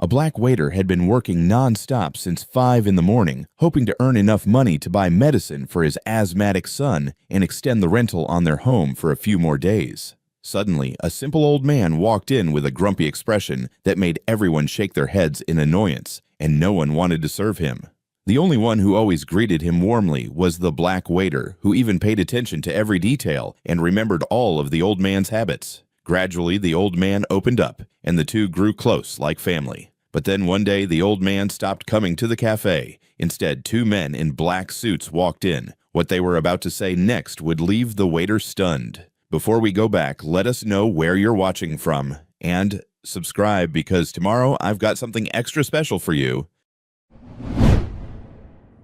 A black waiter had been working non-stop since 5 in the morning, hoping to earn enough money to buy medicine for his asthmatic son and extend the rental on their home for a few more days. Suddenly, a simple old man walked in with a grumpy expression that made everyone shake their heads in annoyance, and no one wanted to serve him. The only one who always greeted him warmly was the black waiter, who even paid attention to every detail and remembered all of the old man's habits. Gradually, the old man opened up, and the two grew close like family. But then one day, the old man stopped coming to the cafe. Instead, two men in black suits walked in. What they were about to say next would leave the waiter stunned. Before we go back, let us know where you're watching from. And subscribe, because tomorrow I've got something extra special for you.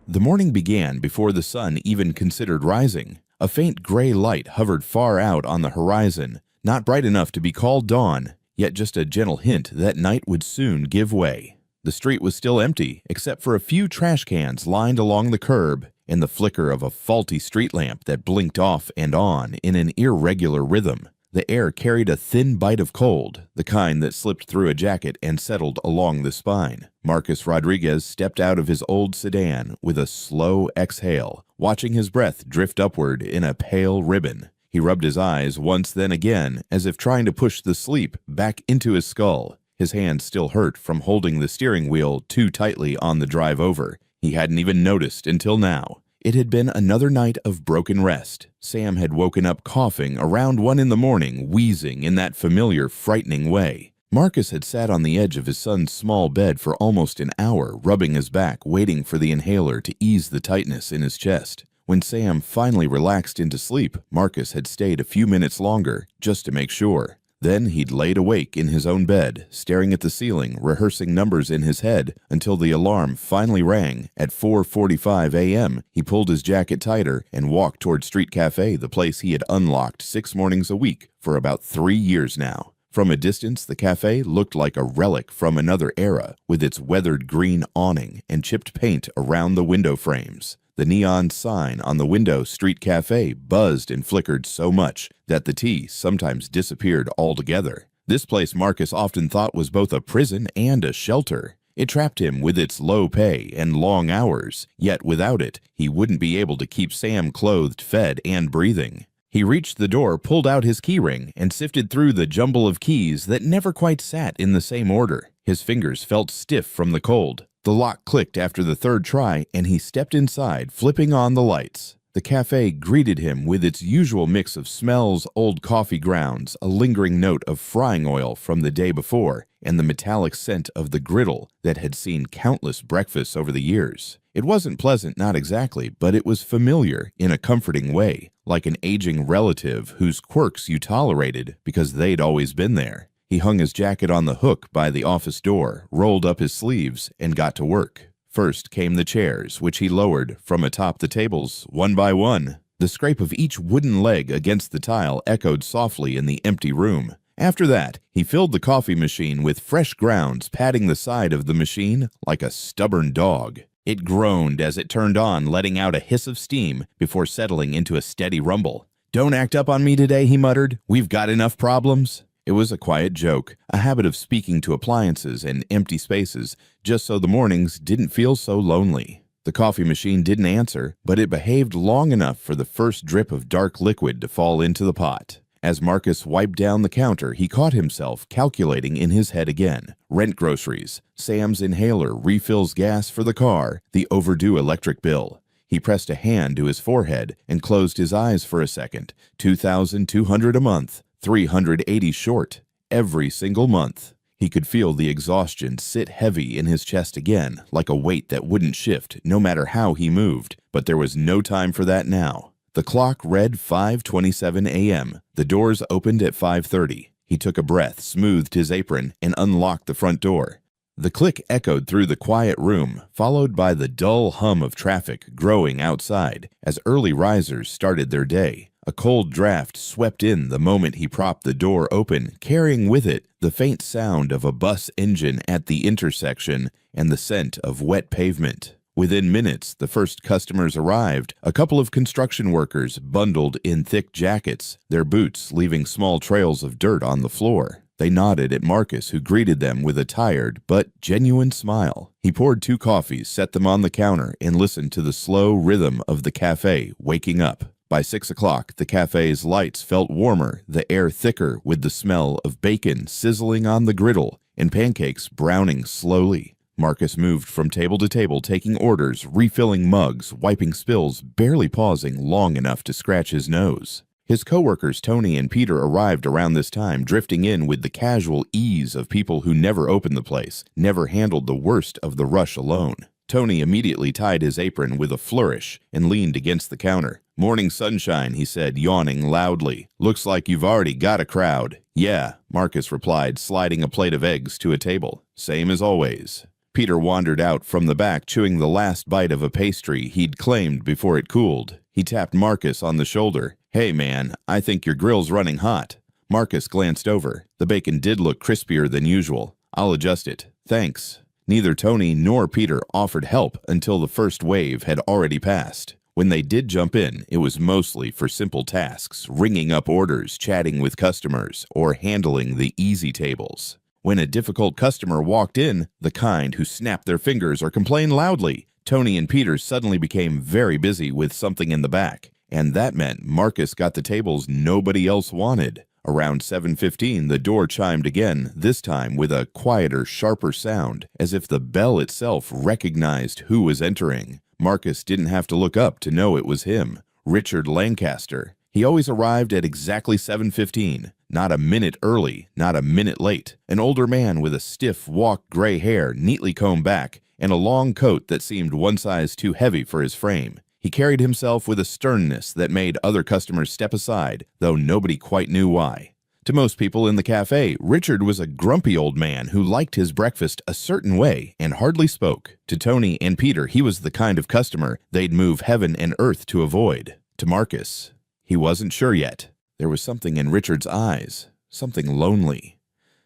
The morning began before the sun even considered rising. A faint gray light hovered far out on the horizon, not bright enough to be called dawn, yet just a gentle hint that night would soon give way. The street was still empty, except for a few trash cans lined along the curb and the flicker of a faulty street lamp that blinked off and on in an irregular rhythm. The air carried a thin bite of cold, the kind that slipped through a jacket and settled along the spine. Marcus Rodriguez stepped out of his old sedan with a slow exhale, watching his breath drift upward in a pale ribbon. He rubbed his eyes once, then again, as if trying to push the sleep back into his skull. His hands still hurt from holding the steering wheel too tightly on the drive over. He hadn't even noticed until now. It had been another night of broken rest. Sam had woken up coughing around 1 in the morning, wheezing in that familiar, frightening way. Marcus had sat on the edge of his son's small bed for almost an hour, rubbing his back, waiting for the inhaler to ease the tightness in his chest. When Sam finally relaxed into sleep, Marcus had stayed a few minutes longer, just to make sure. Then he'd laid awake in his own bed, staring at the ceiling, rehearsing numbers in his head, until the alarm finally rang. At 4:45 a.m., he pulled his jacket tighter and walked toward Street Cafe, the place he had unlocked 6 mornings a week for about 3 years now. From a distance, the cafe looked like a relic from another era, with its weathered green awning and chipped paint around the window frames. The neon sign on the window, Street Cafe, buzzed and flickered so much that the T sometimes disappeared altogether. This place Marcus often thought was both a prison and a shelter. It trapped him with its low pay and long hours, yet without it, he wouldn't be able to keep Sam clothed, fed, and breathing. He reached the door, pulled out his keyring, and sifted through the jumble of keys that never quite sat in the same order. His fingers felt stiff from the cold. The lock clicked after the third try, and he stepped inside, flipping on the lights. The cafe greeted him with its usual mix of smells, old coffee grounds, a lingering note of frying oil from the day before, and the metallic scent of the griddle that had seen countless breakfasts over the years. It wasn't pleasant, not exactly, but it was familiar in a comforting way, like an aging relative whose quirks you tolerated because they'd always been there. He hung his jacket on the hook by the office door, rolled up his sleeves, and got to work. First came the chairs, which he lowered from atop the tables, one by one. The scrape of each wooden leg against the tile echoed softly in the empty room. After that, he filled the coffee machine with fresh grounds, patting the side of the machine like a stubborn dog. It groaned as it turned on, letting out a hiss of steam before settling into a steady rumble. "Don't act up on me today," he muttered. "We've got enough problems." It was a quiet joke, a habit of speaking to appliances and empty spaces, just so the mornings didn't feel so lonely. The coffee machine didn't answer, but it behaved long enough for the first drip of dark liquid to fall into the pot. As Marcus wiped down the counter, he caught himself calculating in his head again. Rent, groceries, Sam's inhaler, refills gas for the car, the overdue electric bill. He pressed a hand to his forehead and closed his eyes for a second. $2,200 a month. 380 short, every single month. He could feel the exhaustion sit heavy in his chest again, like a weight that wouldn't shift no matter how he moved, but there was no time for that now. The clock read 5:27 a.m. The doors opened at 5:30. He took a breath, smoothed his apron, and unlocked the front door. The click echoed through the quiet room, followed by the dull hum of traffic growing outside as early risers started their day. A cold draft swept in the moment he propped the door open, carrying with it the faint sound of a bus engine at the intersection and the scent of wet pavement. Within minutes, the first customers arrived, a couple of construction workers bundled in thick jackets, their boots leaving small trails of dirt on the floor. They nodded at Marcus, who greeted them with a tired but genuine smile. He poured 2 coffees, set them on the counter, and listened to the slow rhythm of the cafe waking up. By 6 o'clock, the cafe's lights felt warmer, the air thicker with the smell of bacon sizzling on the griddle and pancakes browning slowly. Marcus moved from table to table, taking orders, refilling mugs, wiping spills, barely pausing long enough to scratch his nose. His coworkers Tony and Peter arrived around this time, drifting in with the casual ease of people who never opened the place, never handled the worst of the rush alone. Tony immediately tied his apron with a flourish and leaned against the counter. "Morning sunshine," he said, yawning loudly. "Looks like you've already got a crowd." "Yeah," Marcus replied, sliding a plate of eggs to a table. "Same as always." Peter wandered out from the back, chewing the last bite of a pastry he'd claimed before it cooled. He tapped Marcus on the shoulder. "Hey man, I think your grill's running hot." Marcus glanced over. The bacon did look crispier than usual. "I'll adjust it." "Thanks." Neither Tony nor Peter offered help until the first wave had already passed. When they did jump in, it was mostly for simple tasks, ringing up orders, chatting with customers, or handling the easy tables. When a difficult customer walked in, the kind who snapped their fingers or complained loudly, Tony and Peter suddenly became very busy with something in the back. And that meant Marcus got the tables nobody else wanted. Around 7:15, the door chimed again, this time with a quieter, sharper sound, as if the bell itself recognized who was entering. Marcus didn't have to look up to know it was him, Richard Lancaster. He always arrived at exactly 7:15, not a minute early, not a minute late. An older man with a stiff, walk gray hair neatly combed back, and a long coat that seemed one size too heavy for his frame. He carried himself with a sternness that made other customers step aside, though nobody quite knew why. To most people in the cafe, Richard was a grumpy old man who liked his breakfast a certain way and hardly spoke. To Tony and Peter, he was the kind of customer they'd move heaven and earth to avoid. To Marcus, he wasn't sure yet. There was something in Richard's eyes, something lonely,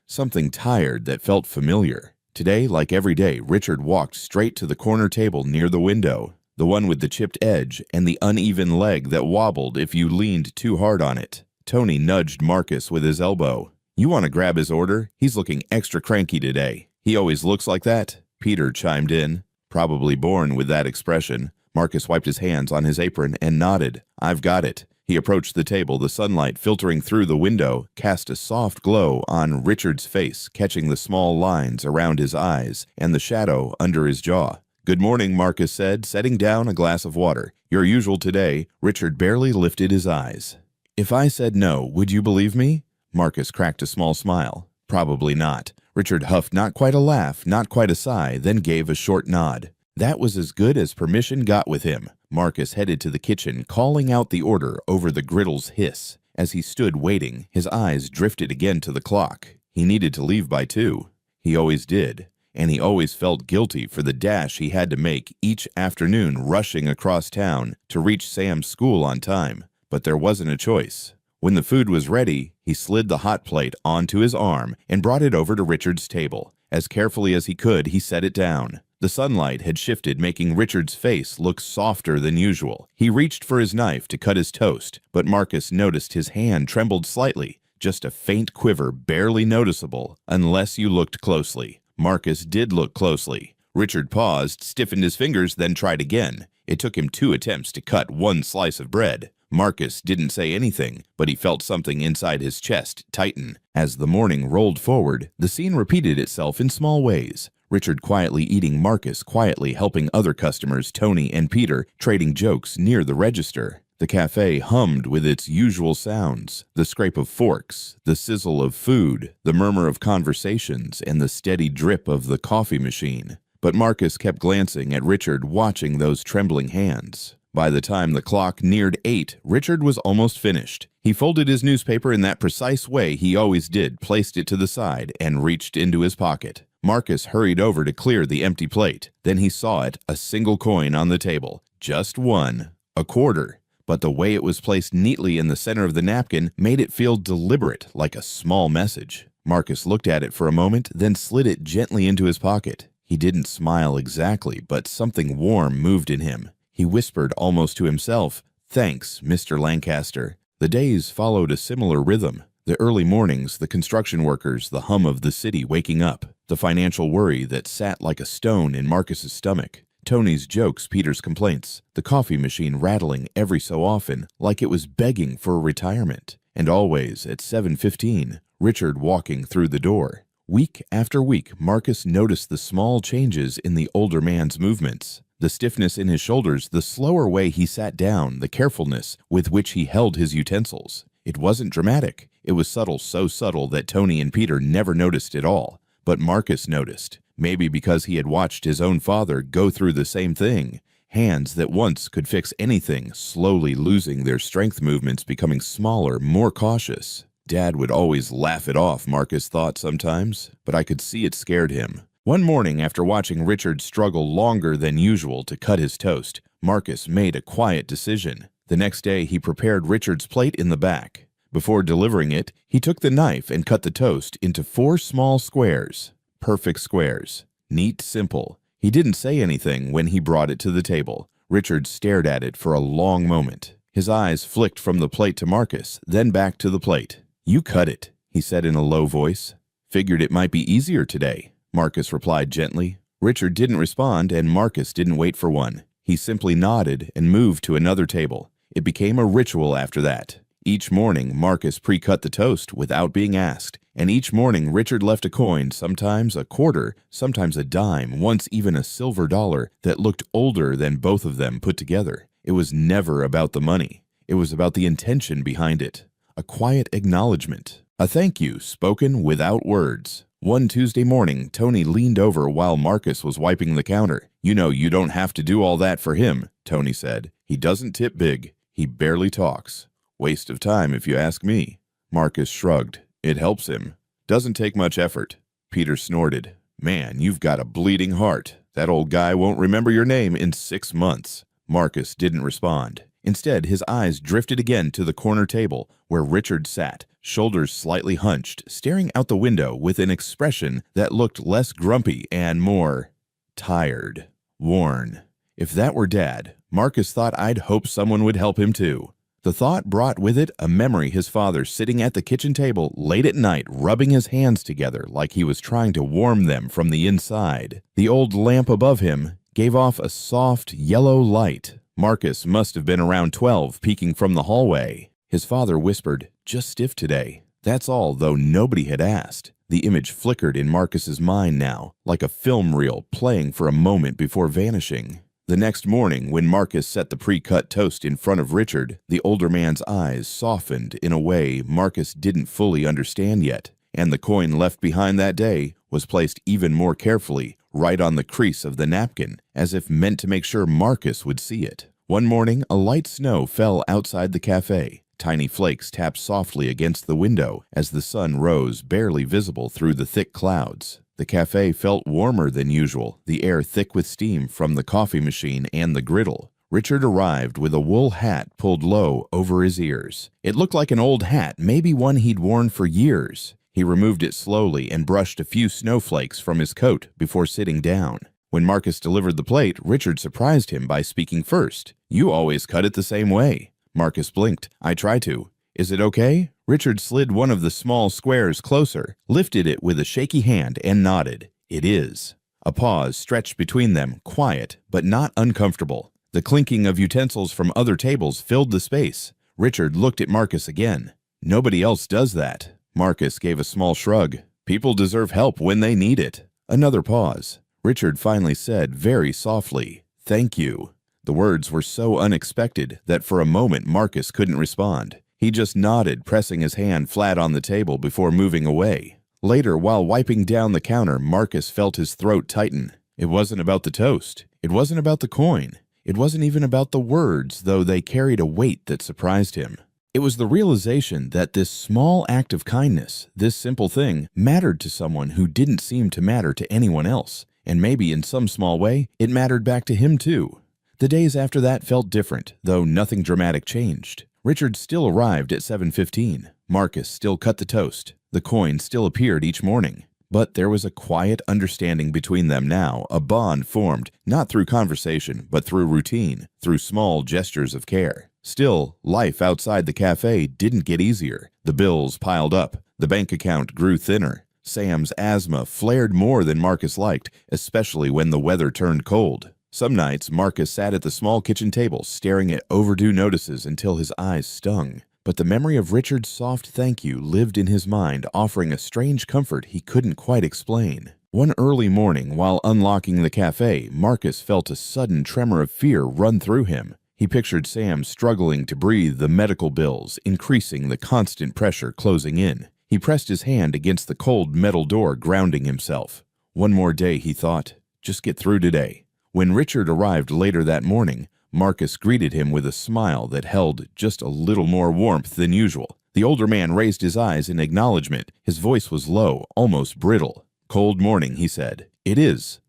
something tired that felt familiar. Today, like every day, Richard walked straight to the corner table near the window. The one with the chipped edge and the uneven leg that wobbled if you leaned too hard on it. Tony nudged Marcus with his elbow. "You want to grab his order? He's looking extra cranky today." "He always looks like that," Peter chimed in. Probably born with that expression. Marcus wiped his hands on his apron and nodded. "I've got it." He approached the table. The sunlight filtering through the window cast a soft glow on Richard's face, catching the small lines around his eyes and the shadow under his jaw. "Good morning," Marcus said, setting down a glass of water. "Your usual today." Richard barely lifted his eyes. "If I said no, would you believe me?" Marcus cracked a small smile. "Probably not." Richard huffed not quite a laugh, not quite a sigh, then gave a short nod. That was as good as permission got with him. Marcus headed to the kitchen, calling out the order over the griddle's hiss. As he stood waiting, his eyes drifted again to the clock. He needed to leave by 2. He always did. And he always felt guilty for the dash he had to make each afternoon, rushing across town to reach Sam's school on time. But there wasn't a choice. When the food was ready, he slid the hot plate onto his arm and brought it over to Richard's table. As carefully as he could, he set it down. The sunlight had shifted, making Richard's face look softer than usual. He reached for his knife to cut his toast, but Marcus noticed his hand trembled slightly, just a faint quiver, barely noticeable, unless you looked closely. Marcus did look closely. Richard paused, stiffened his fingers, then tried again. It took him 2 attempts to cut one slice of bread. Marcus didn't say anything, but he felt something inside his chest tighten. As the morning rolled forward, the scene repeated itself in small ways. Richard quietly eating, Marcus quietly helping other customers, Tony and Peter, trading jokes near the register. The cafe hummed with its usual sounds, the scrape of forks, the sizzle of food, the murmur of conversations, and the steady drip of the coffee machine. But Marcus kept glancing at Richard, watching those trembling hands. By the time the clock neared 8, Richard was almost finished. He folded his newspaper in that precise way he always did, placed it to the side, and reached into his pocket. Marcus hurried over to clear the empty plate. Then he saw it, a single coin on the table. Just one. A quarter. But the way it was placed neatly in the center of the napkin made it feel deliberate, like a small message. Marcus looked at it for a moment, then slid it gently into his pocket. He didn't smile exactly, but something warm moved in him. He whispered almost to himself, "Thanks, Mr. Lancaster." The days followed a similar rhythm. The early mornings, the construction workers, the hum of the city waking up, the financial worry that sat like a stone in Marcus's stomach, Tony's jokes, Peter's complaints, the coffee machine rattling every so often like it was begging for retirement, and always at 7:15, Richard walking through the door. Week after week, Marcus noticed the small changes in the older man's movements. The stiffness in his shoulders, the slower way he sat down, the carefulness with which he held his utensils. It wasn't dramatic. It was subtle, so subtle that Tony and Peter never noticed at all. But Marcus noticed, maybe because he had watched his own father go through the same thing. Hands that once could fix anything, slowly losing their strength, movements becoming smaller, more cautious. Dad would always laugh it off, Marcus thought sometimes, but I could see it scared him. One morning, after watching Richard struggle longer than usual to cut his toast, Marcus made a quiet decision. The next day, he prepared Richard's plate in the back. Before delivering it, he took the knife and cut the toast into 4 small squares. Perfect squares. Neat, simple. He didn't say anything when he brought it to the table. Richard stared at it for a long moment. His eyes flicked from the plate to Marcus, then back to the plate. "You cut it," he said in a low voice. "Figured it might be easier today," Marcus replied gently. Richard didn't respond, and Marcus didn't wait for one. He simply nodded and moved to another table. It became a ritual after that. Each morning, Marcus pre-cut the toast without being asked, and each morning Richard left a coin, sometimes a quarter, sometimes a dime, once even a silver dollar that looked older than both of them put together. It was never about the money. It was about the intention behind it. A quiet acknowledgement. A thank you spoken without words. One Tuesday morning, Tony leaned over while Marcus was wiping the counter. "You know you don't have to do all that for him," Tony said. "He doesn't tip big. He barely talks. Waste of time if you ask me." Marcus shrugged. "It helps him. Doesn't take much effort." Peter snorted. "Man, you've got a bleeding heart. That old guy won't remember your name in 6 months." Marcus didn't respond. Instead, his eyes drifted again to the corner table where Richard sat, shoulders slightly hunched, staring out the window with an expression that looked less grumpy and more tired, worn. If that were Dad, Marcus thought I'd hope someone would help him too. The thought brought with it a memory his father sitting at the kitchen table late at night rubbing his hands together like he was trying to warm them from the inside. The old lamp above him gave off a soft yellow light. Marcus must have been around 12, peeking from the hallway. His father whispered, "Just stiff today." That's all, though nobody had asked. The image flickered in Marcus's mind now, like a film reel playing for a moment before vanishing. The next morning, when Marcus set the pre-cut toast in front of Richard, the older man's eyes softened in a way Marcus didn't fully understand yet, and the coin left behind that day was placed even more carefully, right on the crease of the napkin, as if meant to make sure Marcus would see it. One morning, a light snow fell outside the cafe. Tiny flakes tapped softly against the window as the sun rose, barely visible through the thick clouds. The cafe felt warmer than usual, the air thick with steam from the coffee machine and the griddle. Richard arrived with a wool hat pulled low over his ears. It looked like an old hat, maybe one he'd worn for years. He removed it slowly and brushed a few snowflakes from his coat before sitting down. When Marcus delivered the plate, Richard surprised him by speaking first. "You always cut it the same way." Marcus blinked. "I try to. Is it okay?" Richard slid one of the small squares closer, lifted it with a shaky hand, and nodded. "It is." A pause stretched between them, quiet, but not uncomfortable. The clinking of utensils from other tables filled the space. Richard looked at Marcus again. "Nobody else does that." Marcus gave a small shrug. "People deserve help when they need it." Another pause. Richard finally said very softly, "Thank you." The words were so unexpected that for a moment Marcus couldn't respond. He just nodded, pressing his hand flat on the table before moving away. Later, while wiping down the counter, Marcus felt his throat tighten. It wasn't about the toast. It wasn't about the coin. It wasn't even about the words, though they carried a weight that surprised him. It was the realization that this small act of kindness, this simple thing, mattered to someone who didn't seem to matter to anyone else. And maybe in some small way, it mattered back to him too. The days after that felt different, though nothing dramatic changed. Richard still arrived at 7:15. Marcus still cut the toast. The coin still appeared each morning. But there was a quiet understanding between them now, a bond formed, not through conversation, but through routine, through small gestures of care. Still, life outside the cafe didn't get easier. The bills piled up. The bank account grew thinner. Sam's asthma flared more than Marcus liked, especially when the weather turned cold. Some nights, Marcus sat at the small kitchen table, staring at overdue notices until his eyes stung. But the memory of Richard's soft thank you lived in his mind, offering a strange comfort he couldn't quite explain. One early morning, while unlocking the cafe, Marcus felt a sudden tremor of fear run through him. He pictured Sam struggling to breathe, the medical bills increasing, the constant pressure closing in. He pressed his hand against the cold metal door, grounding himself. One more day, he thought. Just get through today. When Richard arrived later that morning, Marcus greeted him with a smile that held just a little more warmth than usual. The older man raised his eyes in acknowledgement. His voice was low, almost brittle. "Cold morning," he said. "It is."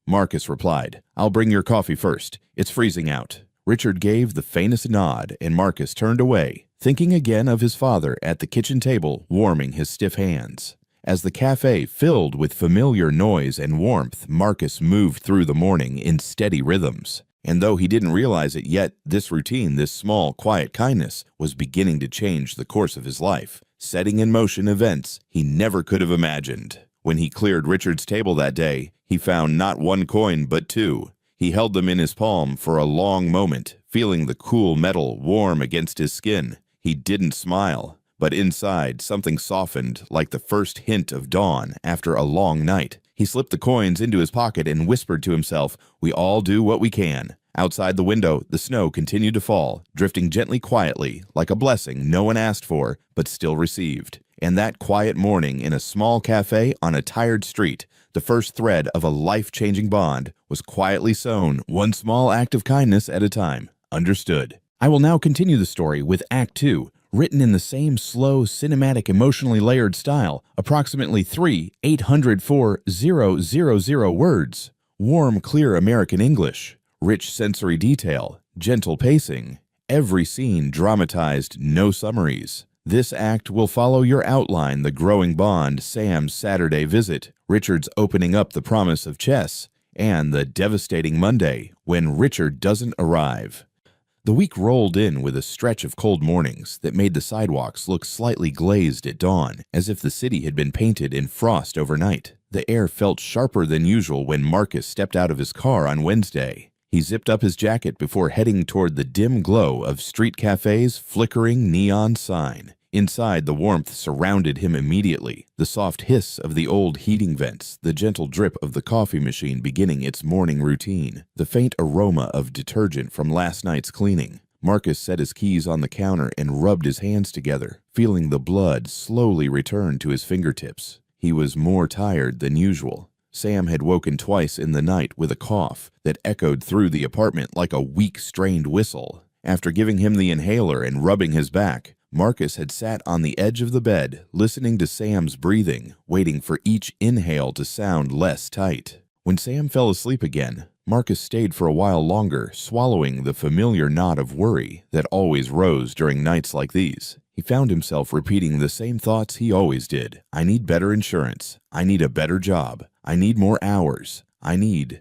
Marcus replied, "I'll bring your coffee first. It's freezing out." Richard gave the faintest nod, and Marcus turned away, thinking again of his father at the kitchen table, warming his stiff hands. As the cafe filled with familiar noise and warmth, Marcus moved through the morning in steady rhythms. And though he didn't realize it yet, this routine, this small, quiet kindness, was beginning to change the course of his life, setting in motion events he never could have imagined. When he cleared Richard's table that day, he found not one coin but two. He held them in his palm for a long moment, feeling the cool metal warm against his skin. He didn't smile, but inside something softened like the first hint of dawn after a long night. He slipped the coins into his pocket and whispered to himself, "We all do what we can." Outside the window, the snow continued to fall, drifting gently, quietly, like a blessing no one asked for, but still received. And that quiet morning in a small cafe on a tired street, the first thread of a life-changing bond, was quietly sown, one small act of kindness at a time. Understood. I will now continue the story with Act 2, written in the same slow, cinematic, emotionally layered style, approximately 804,000 words. Warm, clear American English, rich sensory detail, gentle pacing, every scene dramatized, no summaries. This act will follow your outline: the growing bond, Sam's Saturday visit, Richard's opening up the promise of chess, and the devastating Monday when Richard doesn't arrive. The week rolled in with a stretch of cold mornings that made the sidewalks look slightly glazed at dawn, as if the city had been painted in frost overnight. The air felt sharper than usual when Marcus stepped out of his car on Wednesday. He zipped up his jacket before heading toward the dim glow of Street Cafe's flickering neon sign. Inside, the warmth surrounded him immediately. The soft hiss of the old heating vents, the gentle drip of the coffee machine beginning its morning routine, the faint aroma of detergent from last night's cleaning. Marcus set his keys on the counter and rubbed his hands together, feeling the blood slowly return to his fingertips. He was more tired than usual. Sam had woken twice in the night with a cough that echoed through the apartment like a weak, strained whistle. After giving him the inhaler and rubbing his back, Marcus had sat on the edge of the bed, listening to Sam's breathing, waiting for each inhale to sound less tight. When Sam fell asleep again, Marcus stayed for a while longer, swallowing the familiar knot of worry that always rose during nights like these. He found himself repeating the same thoughts he always did. I need better insurance. I need a better job. I need more hours. I need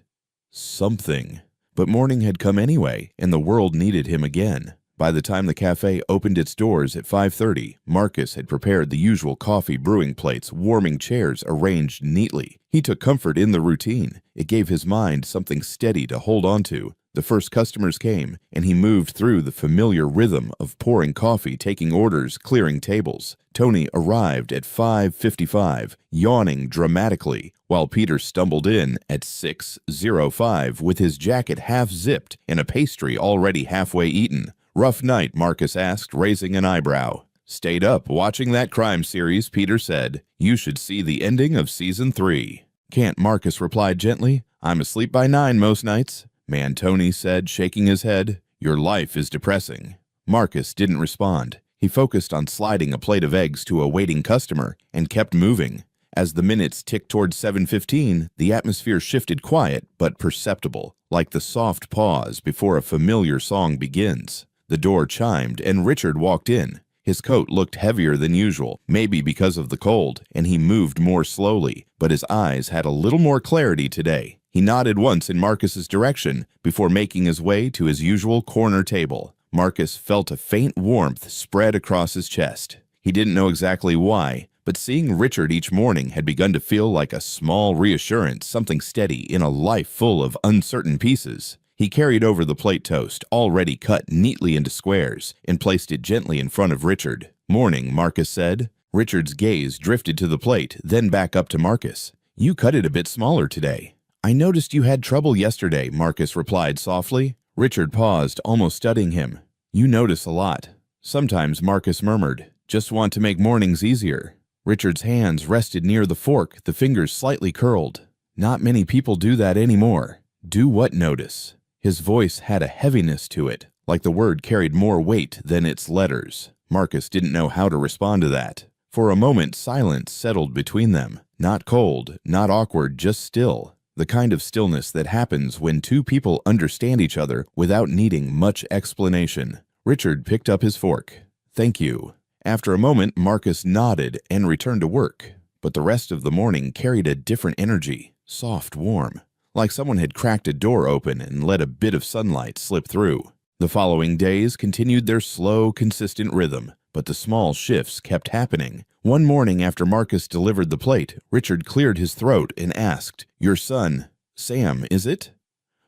something. But morning had come anyway, and the world needed him again. By the time the cafe opened its doors at 5:30, Marcus had prepared the usual coffee brewing plates, warming chairs arranged neatly. He took comfort in the routine. It gave his mind something steady to hold on to. The first customers came, and he moved through the familiar rhythm of pouring coffee, taking orders, clearing tables. Tony arrived at 5:55, yawning dramatically, while Peter stumbled in at 6:05 with his jacket half-zipped and a pastry already halfway eaten. Rough night, Marcus asked, raising an eyebrow. Stayed up watching that crime series, Peter said. You should see the ending of season 3. Can't, Marcus replied gently. I'm asleep by 9 most nights. Man, Tony said, shaking his head. Your life is depressing. Marcus didn't respond. He focused on sliding a plate of eggs to a waiting customer and kept moving. As the minutes ticked toward 7:15, the atmosphere shifted quiet but perceptible, like the soft pause before a familiar song begins. The door chimed, and Richard walked in. His coat looked heavier than usual, maybe because of the cold, and he moved more slowly, but his eyes had a little more clarity today. He nodded once in Marcus's direction before making his way to his usual corner table. Marcus felt a faint warmth spread across his chest. He didn't know exactly why, but seeing Richard each morning had begun to feel like a small reassurance, something steady in a life full of uncertain pieces. He carried over the plate toast, already cut neatly into squares, and placed it gently in front of Richard. "Morning," Marcus said. Richard's gaze drifted to the plate, then back up to Marcus. "You cut it a bit smaller today." "I noticed you had trouble yesterday," Marcus replied softly. Richard paused, almost studying him. "You notice a lot." "Sometimes," Marcus murmured. "Just want to make mornings easier." Richard's hands rested near the fork, the fingers slightly curled. "Not many people do that anymore." "Do what notice?" His voice had a heaviness to it, like the word carried more weight than its letters. Marcus didn't know how to respond to that. For a moment, silence settled between them. Not cold, not awkward, just still. The kind of stillness that happens when two people understand each other without needing much explanation. Richard picked up his fork. "Thank you." After a moment, Marcus nodded and returned to work. But the rest of the morning carried a different energy, soft, warm, like someone had cracked a door open and let a bit of sunlight slip through. The following days continued their slow, consistent rhythm, but the small shifts kept happening. One morning after Marcus delivered the plate, Richard cleared his throat and asked, "Your son, Sam, is it?"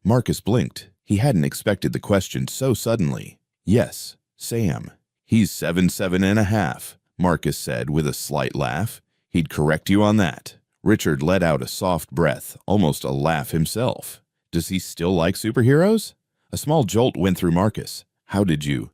Marcus blinked. He hadn't expected the question so suddenly. "Yes, Sam. He's 7.5, Marcus said with a slight laugh. "He'd correct you on that." Richard let out a soft breath, almost a laugh himself. "Does he still like superheroes?" A small jolt went through Marcus. "How did you?"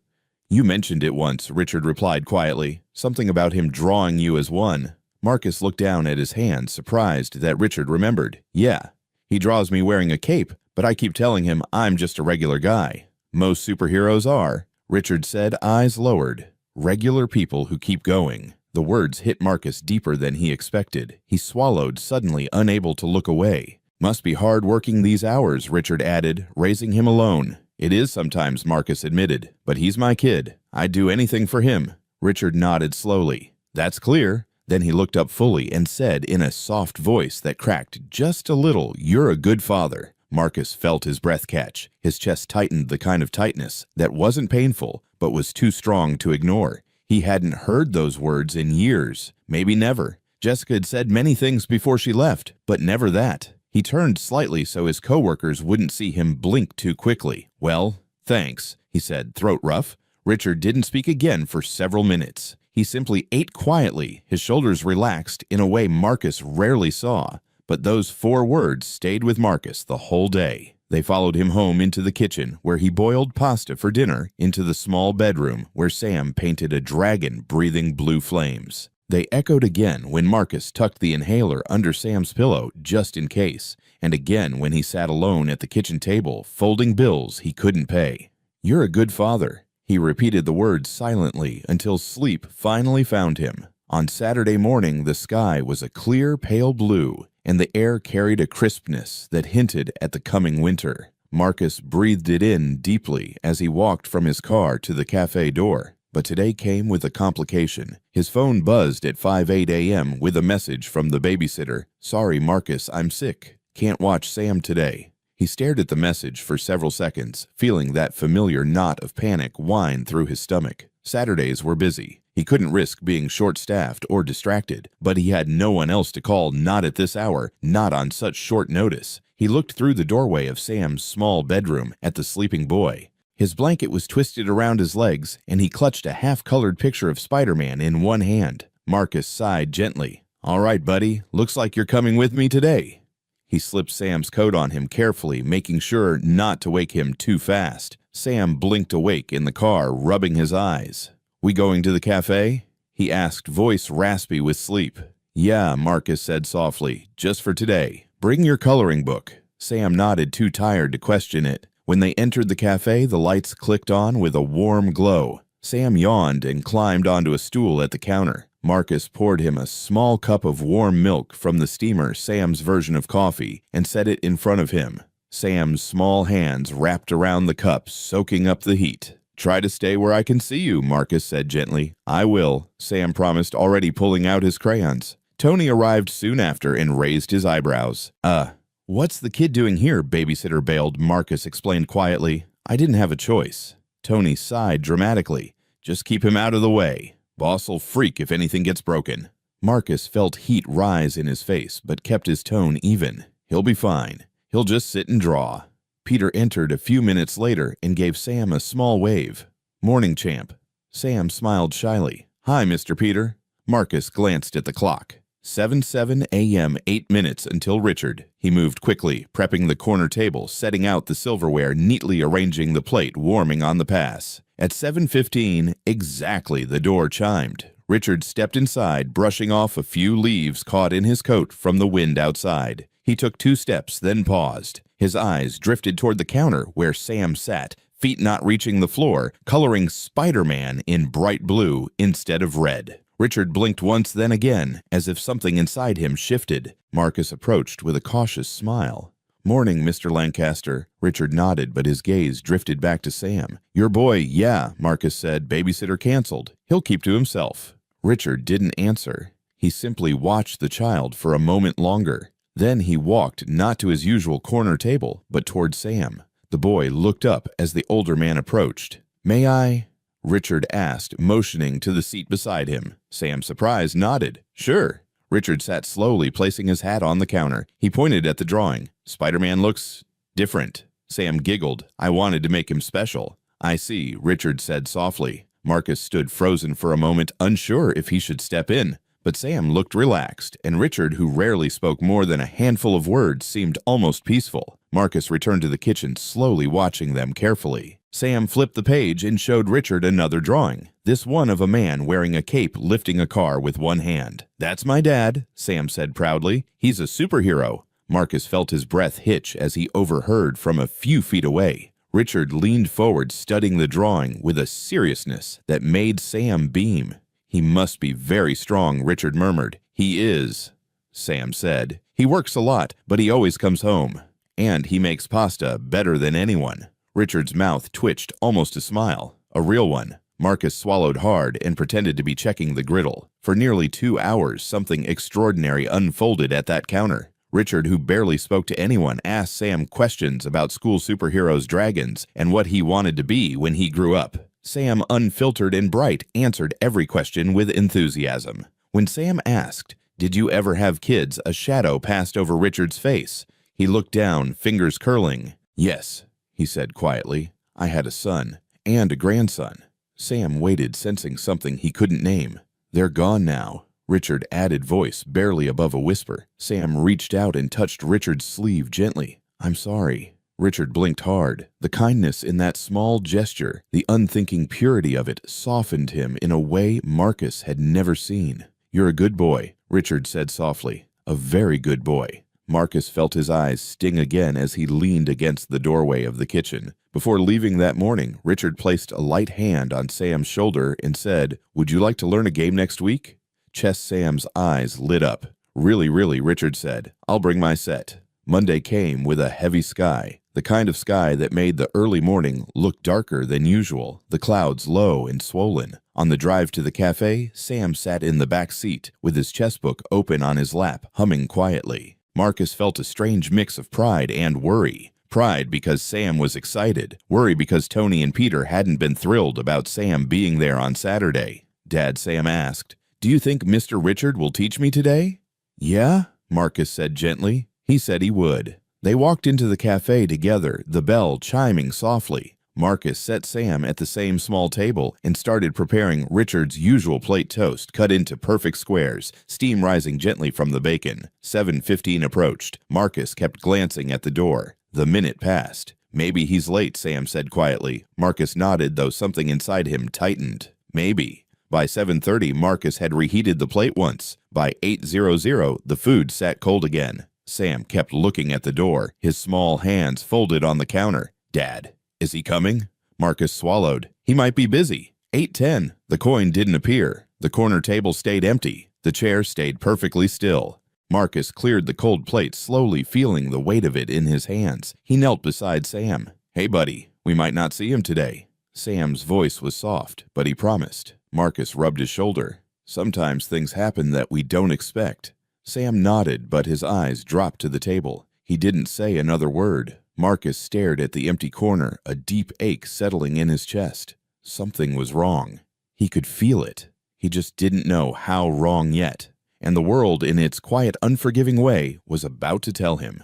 "You mentioned it once," Richard replied quietly. "Something about him drawing you as one." Marcus looked down at his hand, surprised that Richard remembered. "Yeah, he draws me wearing a cape, but I keep telling him I'm just a regular guy." "Most superheroes are," Richard said, eyes lowered. "Regular people who keep going." The words hit Marcus deeper than he expected. He swallowed, suddenly unable to look away. "Must be hard working these hours," Richard added, raising him alone. "It is sometimes," Marcus admitted, "but he's my kid. I'd do anything for him." Richard nodded slowly. "That's clear." Then he looked up fully and said in a soft voice that cracked just a little, "You're a good father." Marcus felt his breath catch. His chest tightened, the kind of tightness that wasn't painful, but was too strong to ignore. He hadn't heard those words in years, maybe never. Jessica had said many things before she left, but never that. He turned slightly so his coworkers wouldn't see him blink too quickly. "Well, thanks," he said, throat rough. Richard didn't speak again for several minutes. He simply ate quietly, his shoulders relaxed in a way Marcus rarely saw. But those 4 words stayed with Marcus the whole day. They followed him home into the kitchen, where he boiled pasta for dinner, into the small bedroom, where Sam painted a dragon breathing blue flames. They echoed again when Marcus tucked the inhaler under Sam's pillow just in case, and again when he sat alone at the kitchen table, folding bills he couldn't pay. "You're a good father." He repeated the words silently until sleep finally found him. On Saturday morning, the sky was a clear, pale blue, and the air carried a crispness that hinted at the coming winter. Marcus breathed it in deeply as he walked from his car to the cafe door. But today came with a complication. His phone buzzed at 5:08 a.m. with a message from the babysitter. "Sorry, Marcus, I'm sick. Can't watch Sam today." He stared at the message for several seconds, feeling that familiar knot of panic wind through his stomach. Saturdays were busy. He couldn't risk being short-staffed or distracted, but he had no one else to call, not at this hour, not on such short notice. He looked through the doorway of Sam's small bedroom at the sleeping boy. His blanket was twisted around his legs, and he clutched a half-colored picture of Spider-Man in one hand. Marcus sighed gently. "All right, buddy, looks like you're coming with me today." He slipped Sam's coat on him carefully, making sure not to wake him too fast. Sam blinked awake in the car, rubbing his eyes. "We going to the cafe?" he asked, voice raspy with sleep. "Yeah," Marcus said softly, "just for today. Bring your coloring book." Sam nodded, too tired to question it. When they entered the cafe, the lights clicked on with a warm glow. Sam yawned and climbed onto a stool at the counter. Marcus poured him a small cup of warm milk from the steamer, Sam's version of coffee, and set it in front of him. Sam's small hands wrapped around the cup, soaking up the heat. "Try to stay where I can see you," Marcus said gently. "I will," Sam promised, already pulling out his crayons. Tony arrived soon after and raised his eyebrows. What's the kid doing here?" Babysitter bailed, Marcus explained quietly. "I didn't have a choice." Tony sighed dramatically. Just keep him out of the way. Boss'll freak if anything gets broken. Marcus felt heat rise in his face, but kept his tone even. He'll be fine. He'll just sit and draw. Peter entered a few minutes later and gave Sam a small wave. Morning, champ. Sam smiled shyly. Hi, Mr. Peter. Marcus glanced at the clock. 7:07 a.m., 8 minutes until Richard. He moved quickly, prepping the corner table, setting out the silverware, neatly arranging the plate, warming on the pass. At 7:15, exactly, the door chimed. Richard stepped inside, brushing off a few leaves caught in his coat from the wind outside. He took 2 steps, then paused. His eyes drifted toward the counter where Sam sat, feet not reaching the floor, coloring Spider-Man in bright blue instead of red. Richard blinked once, then again, as if something inside him shifted. Marcus approached with a cautious smile. Morning, Mr. Lancaster. Richard nodded, but his gaze drifted back to Sam. Your boy, yeah, Marcus said. Babysitter canceled. He'll keep to himself. Richard didn't answer. He simply watched the child for a moment longer. Then he walked not to his usual corner table, but toward Sam. The boy looked up as the older man approached. May I? Richard asked, motioning to the seat beside him. Sam, surprised, nodded. Sure. Richard sat slowly, placing his hat on the counter. He pointed at the drawing. Spider-Man looks different. Sam giggled. I wanted to make him special. I see, Richard said softly. Marcus stood frozen for a moment, unsure if he should step in. But Sam looked relaxed, and Richard, who rarely spoke more than a handful of words, seemed almost peaceful. Marcus returned to the kitchen, slowly watching them carefully. Sam flipped the page and showed Richard another drawing, this one of a man wearing a cape lifting a car with one hand. That's my dad, Sam said proudly. He's a superhero. Marcus felt his breath hitch as he overheard from a few feet away. Richard leaned forward, studying the drawing with a seriousness that made Sam beam. He must be very strong, Richard murmured. He is, Sam said. He works a lot, but he always comes home. And he makes pasta better than anyone. Richard's mouth twitched, almost a smile. A real one. Marcus swallowed hard and pretended to be checking the griddle. For nearly 2 hours, something extraordinary unfolded at that counter. Richard, who barely spoke to anyone, asked Sam questions about school superheroes, dragons, and what he wanted to be when he grew up. Sam, unfiltered and bright, answered every question with enthusiasm. When Sam asked, "Did you ever have kids?" a shadow passed over Richard's face. He looked down, fingers curling. "Yes," he said quietly. "I had a son and a grandson." Sam waited, sensing something he couldn't name. "They're gone now," Richard added, voice barely above a whisper. Sam reached out and touched Richard's sleeve gently. "I'm sorry." Richard blinked hard. The kindness in that small gesture, the unthinking purity of it, softened him in a way Marcus had never seen. "You're a good boy," Richard said softly. "A very good boy." Marcus felt his eyes sting again as he leaned against the doorway of the kitchen. Before leaving that morning, Richard placed a light hand on Sam's shoulder and said, "Would you like to learn a game next week?" Sam's eyes lit up. Really, Richard said. "I'll bring my set." Monday came with a heavy sky, the kind of sky that made the early morning look darker than usual, the clouds low and swollen. On the drive to the cafe, Sam sat in the back seat with his chess book open on his lap, humming quietly. Marcus felt a strange mix of pride and worry. Pride because Sam was excited, worry because Tony and Peter hadn't been thrilled about Sam being there on Saturday. Dad, Sam asked, "Do you think Mr. Richard will teach me today?" "Yeah," Marcus said gently. He said he would. They walked into the cafe together, the bell chiming softly. Marcus set Sam at the same small table and started preparing Richard's usual plate toast, cut into perfect squares, steam rising gently from the bacon. 7:15 approached. Marcus kept glancing at the door. The minute passed. "Maybe he's late," Sam said quietly. Marcus nodded, though something inside him tightened. Maybe. By 7:30, Marcus had reheated the plate once. By 8:00, the food sat cold again. Sam kept looking at the door, his small hands folded on the counter. "Dad, is he coming?" Marcus swallowed. "He might be busy." 8:10. The coin didn't appear. The corner table stayed empty. The chair stayed perfectly still. Marcus cleared the cold plate, slowly feeling the weight of it in his hands. He knelt beside Sam. "Hey, buddy, we might not see him today." Sam's voice was soft, but he promised. Marcus rubbed his shoulder. "Sometimes things happen that we don't expect." Sam nodded, but his eyes dropped to the table. He didn't say another word. Marcus stared at the empty corner, a deep ache settling in his chest. Something was wrong. He could feel it. He just didn't know how wrong yet. And the world, in its quiet, unforgiving way, was about to tell him.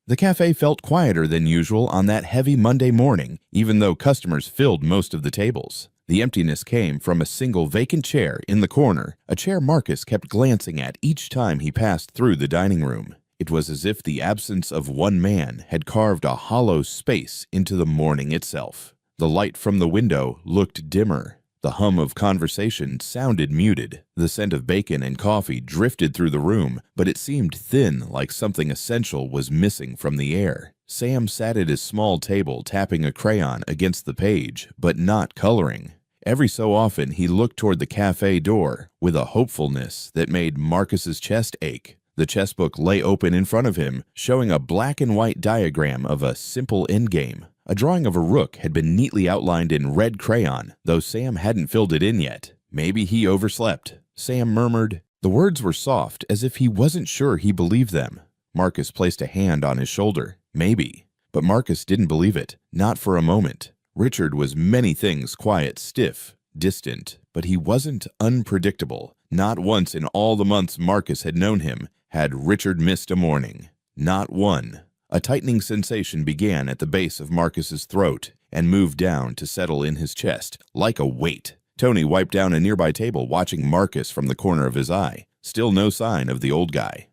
The cafe felt quieter than usual on that heavy Monday morning, even though customers filled most of the tables. The emptiness came from a single vacant chair in the corner, a chair Marcus kept glancing at each time he passed through the dining room. It was as if the absence of one man had carved a hollow space into the morning itself. The light from the window looked dimmer. The hum of conversation sounded muted. The scent of bacon and coffee drifted through the room, but it seemed thin, like something essential was missing from the air. Sam sat at his small table tapping a crayon against the page, but not coloring. Every so often he looked toward the cafe door with a hopefulness that made Marcus's chest ache. The chessbook lay open in front of him, showing a black and white diagram of a simple endgame. A drawing of a rook had been neatly outlined in red crayon, though Sam hadn't filled it in yet. Maybe he overslept. Sam murmured. The words were soft, as if he wasn't sure he believed them. Marcus placed a hand on his shoulder. Maybe. But Marcus didn't believe it, not for a moment. Richard was many things: quiet, stiff, distant, but he wasn't unpredictable. Not once in all the months Marcus had known him had Richard missed a morning. Not one. A tightening sensation began at the base of Marcus's throat and moved down to settle in his chest, like a weight. Tony wiped down a nearby table, watching Marcus from the corner of his eye. Still no sign of the old guy.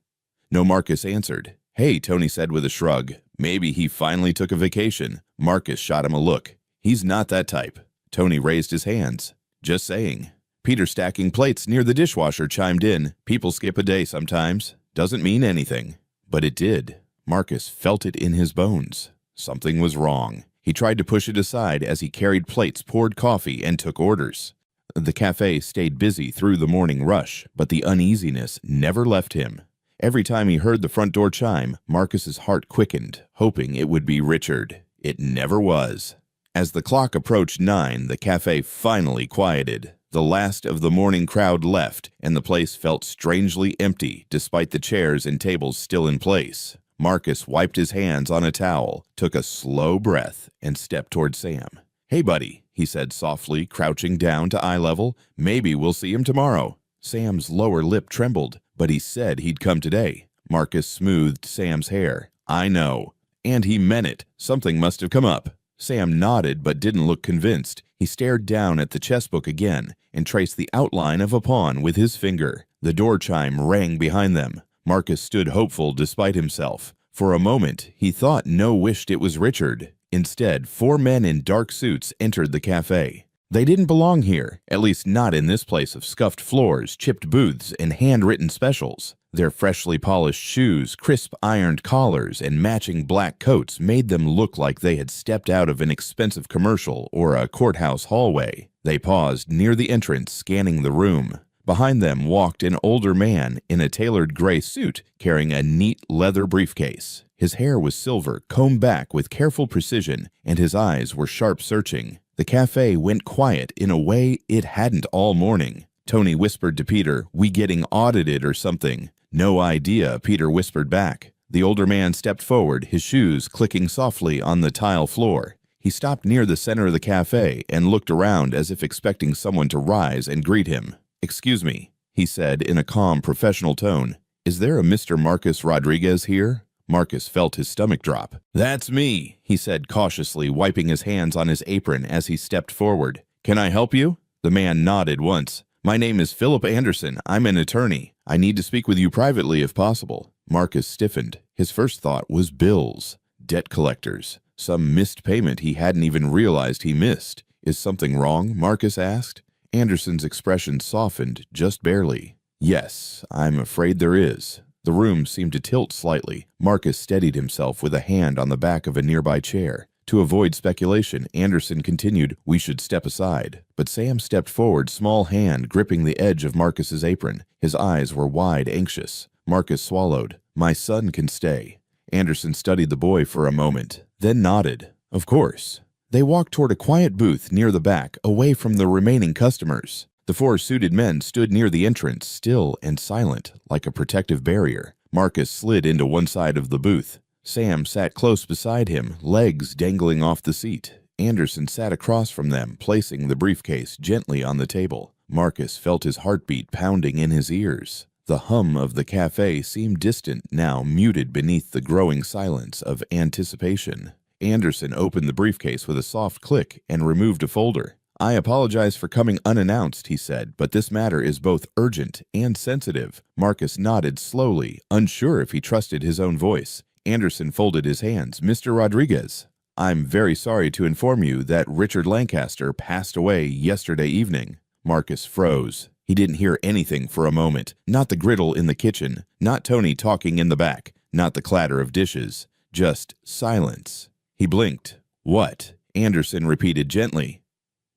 No Marcus answered. Hey, Tony said with a shrug. Maybe he finally took a vacation. Marcus shot him a look. He's not that type. Tony raised his hands. Just saying. Peter, stacking plates near the dishwasher, chimed in. People skip a day sometimes. Doesn't mean anything. But it did. Marcus felt it in his bones. Something was wrong. He tried to push it aside as he carried plates, poured coffee, and took orders. The cafe stayed busy through the morning rush, but the uneasiness never left him. Every time he heard the front door chime, Marcus's heart quickened, hoping it would be Richard. It never was. As the clock approached 9, the cafe finally quieted. The last of the morning crowd left, and the place felt strangely empty, despite the chairs and tables still in place. Marcus wiped his hands on a towel, took a slow breath, and stepped toward Sam. Hey, buddy, he said softly, crouching down to eye level. Maybe we'll see him tomorrow. Sam's lower lip trembled, but he said he'd come today. Marcus smoothed Sam's hair. I know. And he meant it. Something must have come up. Sam nodded but didn't look convinced. He stared down at the chessbook again and traced the outline of a pawn with his finger. The door chime rang behind them. Marcus stood hopeful despite himself. For a moment, he thought No wished it was Richard. Instead, 4 men in dark suits entered the cafe. They didn't belong here, at least not in this place of scuffed floors, chipped booths, and handwritten specials. Their freshly polished shoes, crisp ironed collars, and matching black coats made them look like they had stepped out of an expensive commercial or a courthouse hallway. They paused near the entrance, scanning the room. Behind them walked an older man in a tailored gray suit, carrying a neat leather briefcase. His hair was silver, combed back with careful precision, and his eyes were sharp, searching. The cafe went quiet in a way it hadn't all morning. Tony whispered to Peter, "We getting audited or something?" "No idea," Peter whispered back. The older man stepped forward, his shoes clicking softly on the tile floor. He stopped near the center of the cafe and looked around as if expecting someone to rise and greet him. "Excuse me," he said in a calm, professional tone. "Is there a Mr. Marcus Rodriguez here?" Marcus felt his stomach drop. "That's me," he said cautiously, wiping his hands on his apron as he stepped forward. "Can I help you?" The man nodded once. "My name is Philip Anderson. I'm an attorney. I need to speak with you privately if possible." Marcus stiffened. His first thought was bills. Debt collectors. Some missed payment he hadn't even realized he missed. "Is something wrong?" Marcus asked. Anderson's expression softened just barely. "Yes, I'm afraid there is." The room seemed to tilt slightly. Marcus steadied himself with a hand on the back of a nearby chair. To avoid speculation, Anderson continued, "We should step aside." But Sam stepped forward, small hand gripping the edge of Marcus's apron. His eyes were wide, anxious. Marcus swallowed. "My son can stay." Anderson studied the boy for a moment, then nodded. "Of course." They walked toward a quiet booth near the back, away from the remaining customers. The 4 suited men stood near the entrance, still and silent, like a protective barrier. Marcus slid into one side of the booth. Sam sat close beside him, legs dangling off the seat. Anderson sat across from them, placing the briefcase gently on the table. Marcus felt his heartbeat pounding in his ears. The hum of the cafe seemed distant now, muted beneath the growing silence of anticipation. Anderson opened the briefcase with a soft click and removed a folder. "I apologize for coming unannounced," he said, "but this matter is both urgent and sensitive." Marcus nodded slowly, unsure if he trusted his own voice. Anderson folded his hands. "Mr. Rodriguez, I'm very sorry to inform you that Richard Lancaster passed away yesterday evening." Marcus froze. He didn't hear anything for a moment. Not the griddle in the kitchen, not Tony talking in the back, not the clatter of dishes. Just silence. He blinked. "What?" Anderson repeated gently.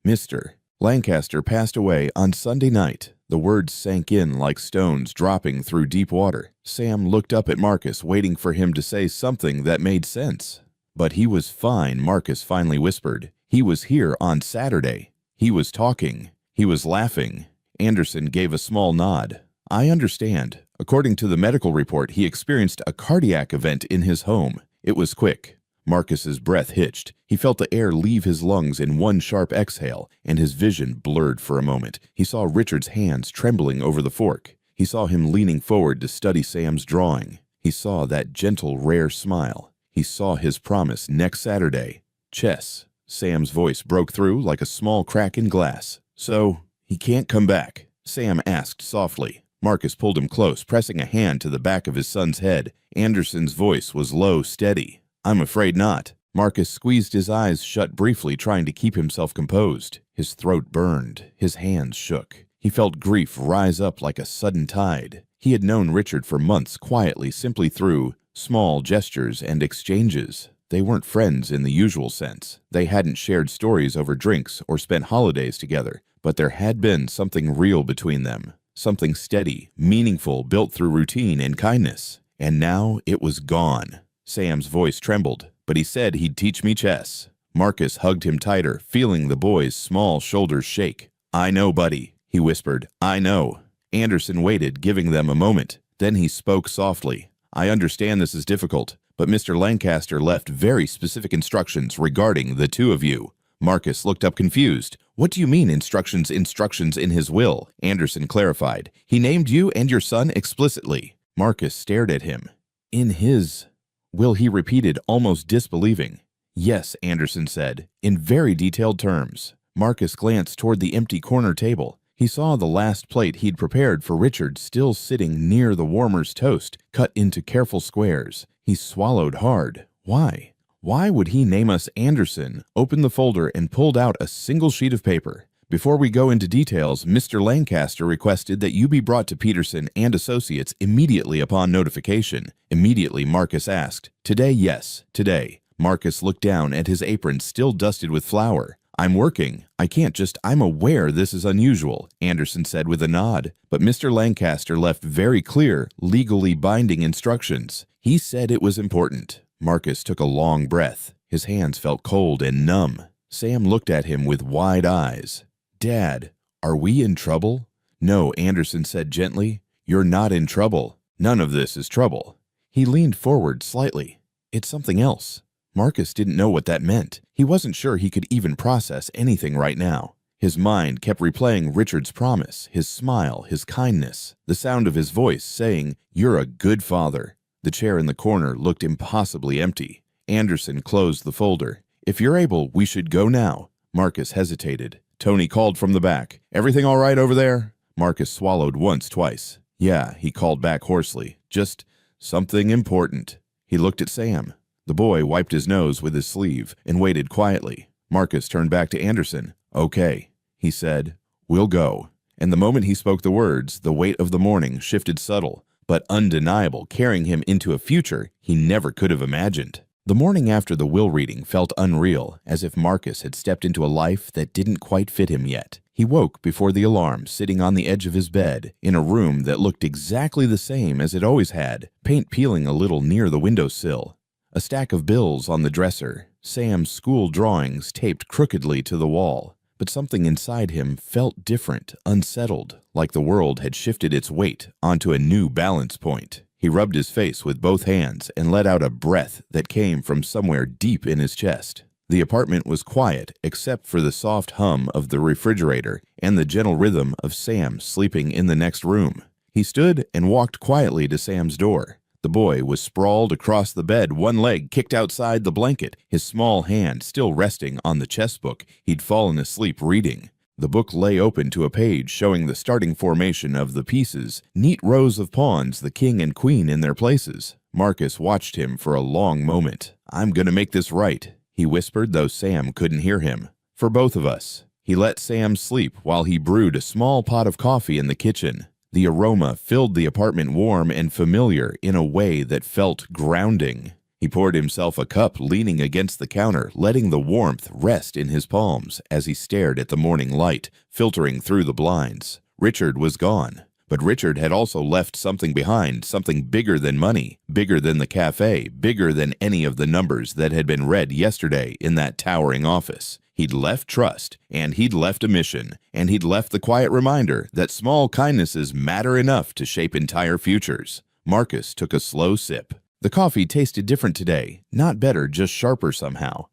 "Mr. Lancaster passed away on Sunday night." The words sank in like stones dropping through deep water. Sam looked up at Marcus, waiting for him to say something that made sense. "But he was fine," Marcus finally whispered. "He was here on Saturday. He was talking. He was laughing." Anderson gave a small nod. "I understand. According to the medical report, he experienced a cardiac event in his home. It was quick." Marcus's breath hitched. He felt the air leave his lungs in one sharp exhale, and his vision blurred for a moment. He saw Richard's hands trembling over the fork. He saw him leaning forward to study Sam's drawing. He saw that gentle, rare smile. He saw his promise next Saturday. "Chess." Sam's voice broke through like a small crack in glass. "So, he can't come back?" Sam asked softly. Marcus pulled him close, pressing a hand to the back of his son's head. Anderson's voice was low, steady. "I'm afraid not." Marcus squeezed his eyes shut briefly, trying to keep himself composed. His throat burned. His hands shook. He felt grief rise up like a sudden tide. He had known Richard for months quietly, simply through small gestures and exchanges. They weren't friends in the usual sense. They hadn't shared stories over drinks or spent holidays together, but there had been something real between them. Something steady, meaningful, built through routine and kindness. And now it was gone. Sam's voice trembled, but he said he'd teach me chess. Marcus hugged him tighter, feeling the boy's small shoulders shake. "I know, buddy," he whispered. "I know." Anderson waited, giving them a moment. Then he spoke softly. "I understand this is difficult, but Mr. Lancaster left very specific instructions regarding the two of you." Marcus looked up confused. "What do you mean instructions in his will?" Anderson clarified. "He named you and your son explicitly." Marcus stared at him. "In his will," he repeated, almost disbelieving. "Yes," Anderson said, in very detailed terms. Marcus glanced toward the empty corner table. He saw the last plate he'd prepared for Richard still sitting near the warmer's toast, cut into careful squares. He swallowed hard. Why? Why would he name us Anderson? Opened the folder and pulled out a single sheet of paper. "Before we go into details, Mr. Lancaster requested that you be brought to Peterson and Associates immediately upon notification." Immediately, Marcus asked. "Today, yes, today." Marcus looked down at his apron still dusted with flour. "I'm working. I can't just, I'm aware this is unusual," Anderson said with a nod. "But Mr. Lancaster left very clear, legally binding instructions. He said it was important." Marcus took a long breath. His hands felt cold and numb. Sam looked at him with wide eyes. "Dad, are we in trouble?" "No," Anderson said gently. "You're not in trouble. None of this is trouble." He leaned forward slightly. "It's something else." Marcus didn't know what that meant. He wasn't sure he could even process anything right now. His mind kept replaying Richard's promise, his smile, his kindness, the sound of his voice saying, "You're a good father." The chair in the corner looked impossibly empty. Anderson closed the folder. "If you're able, we should go now." Marcus hesitated. Tony called from the back. "Everything all right over there?" Marcus swallowed once, twice. "Yeah," he called back hoarsely. "Just something important." He looked at Sam. The boy wiped his nose with his sleeve and waited quietly. Marcus turned back to Anderson. "Okay," he said. "We'll go." And the moment he spoke the words, the weight of the morning shifted subtle, but undeniable, carrying him into a future he never could have imagined. The morning after the will reading felt unreal, as if Marcus had stepped into a life that didn't quite fit him yet. He woke before the alarm, sitting on the edge of his bed, in a room that looked exactly the same as it always had, paint peeling a little near the windowsill. A stack of bills on the dresser, Sam's school drawings taped crookedly to the wall. But something inside him felt different, unsettled, like the world had shifted its weight onto a new balance point. He rubbed his face with both hands and let out a breath that came from somewhere deep in his chest. The apartment was quiet except for the soft hum of the refrigerator and the gentle rhythm of Sam sleeping in the next room. He stood and walked quietly to Sam's door. The boy was sprawled across the bed, one leg kicked outside the blanket, his small hand still resting on the chess book he'd fallen asleep reading. The book lay open to a page showing the starting formation of the pieces, neat rows of pawns, the king and queen in their places. Marcus watched him for a long moment. "I'm gonna make this right," he whispered, though Sam couldn't hear him. "For both of us." He let Sam sleep while he brewed a small pot of coffee in the kitchen. The aroma filled the apartment warm and familiar in a way that felt grounding. He poured himself a cup, leaning against the counter, letting the warmth rest in his palms as he stared at the morning light filtering through the blinds. Richard was gone, but Richard had also left something behind, something bigger than money, bigger than the cafe, bigger than any of the numbers that had been read yesterday in that towering office. He'd left trust, and he'd left a mission, and he'd left the quiet reminder that small kindnesses matter enough to shape entire futures. Marcus took a slow sip. The coffee tasted different today, not better, just sharper somehow.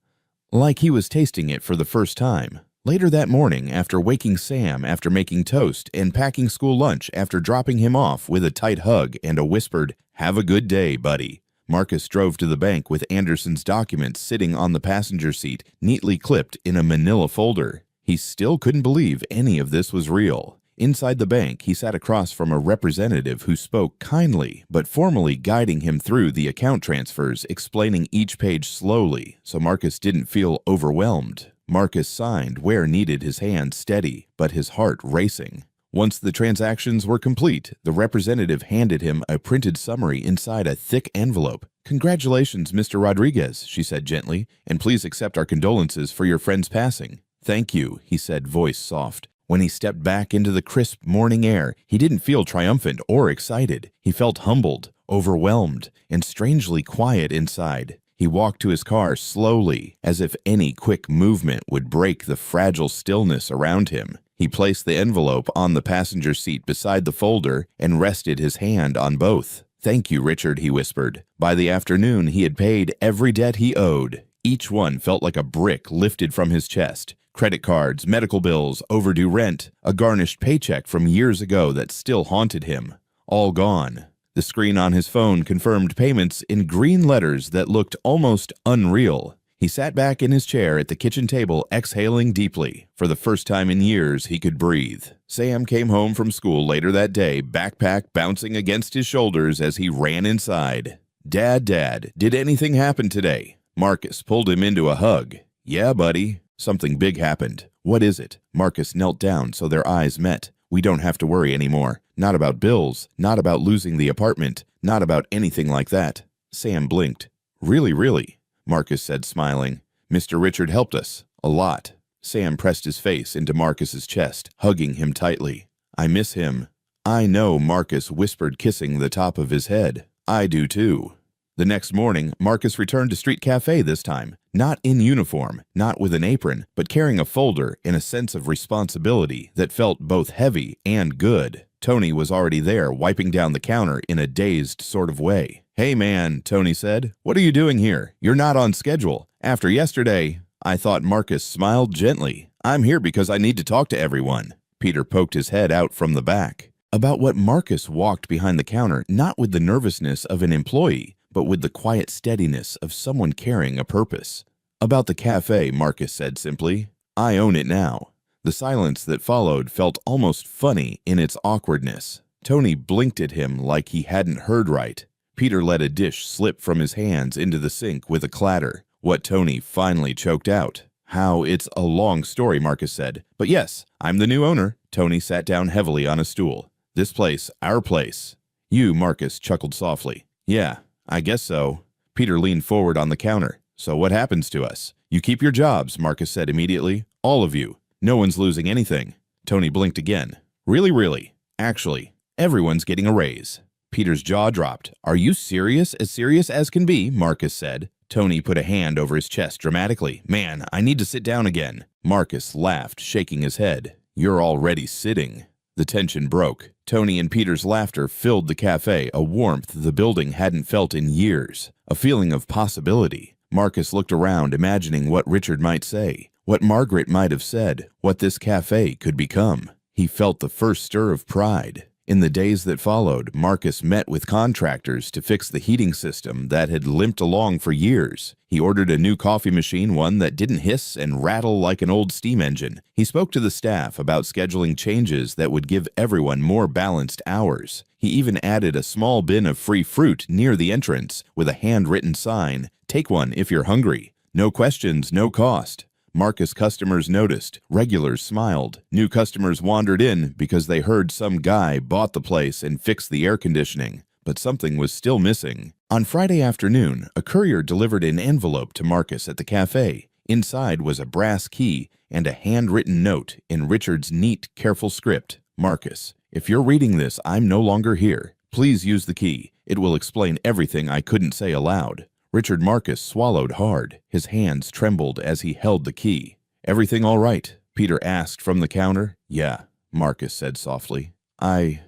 Like he was tasting it for the first time. Later that morning, after waking Sam, after making toast, and packing school lunch, after dropping him off with a tight hug and a whispered, "Have a good day, buddy," Marcus drove to the bank with Anderson's documents sitting on the passenger seat, neatly clipped in a manila folder. He still couldn't believe any of this was real. Inside the bank, he sat across from a representative who spoke kindly, but formally guiding him through the account transfers, explaining each page slowly, so Marcus didn't feel overwhelmed. Marcus signed where needed, his hand steady, but his heart racing. Once the transactions were complete, the representative handed him a printed summary inside a thick envelope. "Congratulations, Mr. Rodriguez," she said gently, "and please accept our condolences for your friend's passing." "Thank you," he said, voice soft. When he stepped back into the crisp morning air, he didn't feel triumphant or excited. He felt humbled, overwhelmed, and strangely quiet inside. He walked to his car slowly, as if any quick movement would break the fragile stillness around him. He placed the envelope on the passenger seat beside the folder and rested his hand on both. "Thank you, Richard," he whispered. By the afternoon, he had paid every debt he owed. Each one felt like a brick lifted from his chest. Credit cards, medical bills, overdue rent, a garnished paycheck from years ago that still haunted him. All gone. The screen on his phone confirmed payments in green letters that looked almost unreal. He sat back in his chair at the kitchen table, exhaling deeply. For the first time in years, he could breathe. Sam came home from school later that day, backpack bouncing against his shoulders as he ran inside. Dad, did anything happen today?" Marcus pulled him into a hug. "Yeah, buddy. Something big happened." "What is it?" Marcus knelt down so their eyes met. "We don't have to worry anymore. Not about bills, not about losing the apartment, not about anything like that." Sam blinked. Really, Marcus said, smiling. "Mr. Richard helped us. A lot." Sam pressed his face into Marcus's chest, hugging him tightly. "I miss him." "I know," Marcus whispered, kissing the top of his head. "I do too." The next morning, Marcus returned to Street Cafe this time, not in uniform, not with an apron, but carrying a folder in a sense of responsibility that felt both heavy and good. Tony was already there, wiping down the counter in a dazed sort of way. "Hey man," Tony said, "what are you doing here? You're not on schedule. After yesterday." I thought Marcus smiled gently. "I'm here because I need to talk to everyone." Peter poked his head out from the back. About what Marcus walked behind the counter, not with the nervousness of an employee, but with the quiet steadiness of someone carrying a purpose. "About the cafe," Marcus said simply. "I own it now." The silence that followed felt almost funny in its awkwardness. Tony blinked at him like he hadn't heard right. Peter let a dish slip from his hands into the sink with a clatter, what Tony finally choked out. "How, it's a long story," Marcus said. "But yes, I'm the new owner." Tony sat down heavily on a stool. "This place, our place." "You," Marcus chuckled softly. "Yeah, I guess so." Peter leaned forward on the counter. "So what happens to us?" "You keep your jobs," Marcus said immediately. "All of you. No one's losing anything." Tony blinked again. Really? Actually, everyone's getting a raise." Peter's jaw dropped. "Are you serious? As serious as can be," Marcus said. Tony put a hand over his chest dramatically. "Man, I need to sit down again." Marcus laughed, shaking his head. "You're already sitting." The tension broke. Tony and Peter's laughter filled the cafe, a warmth the building hadn't felt in years, a feeling of possibility. Marcus looked around, imagining what Richard might say, what Margaret might have said, what this cafe could become. He felt the first stir of pride. In the days that followed, Marcus met with contractors to fix the heating system that had limped along for years. He ordered a new coffee machine, one that didn't hiss and rattle like an old steam engine. He spoke to the staff about scheduling changes that would give everyone more balanced hours. He even added a small bin of free fruit near the entrance with a handwritten sign, "Take one if you're hungry. No questions, no cost." Marcus customers noticed, regulars smiled, new customers wandered in because they heard some guy bought the place and fixed the air conditioning. But something was still missing. On Friday afternoon, a courier delivered an envelope to Marcus at the cafe. Inside was a brass key and a handwritten note in Richard's neat, careful script. "Marcus, if you're reading this, I'm no longer here. Please use the key. It will explain everything I couldn't say aloud." Richard Marcus swallowed hard. His hands trembled as he held the key. "Everything all right?" Peter asked from the counter. "Yeah," Marcus said softly. I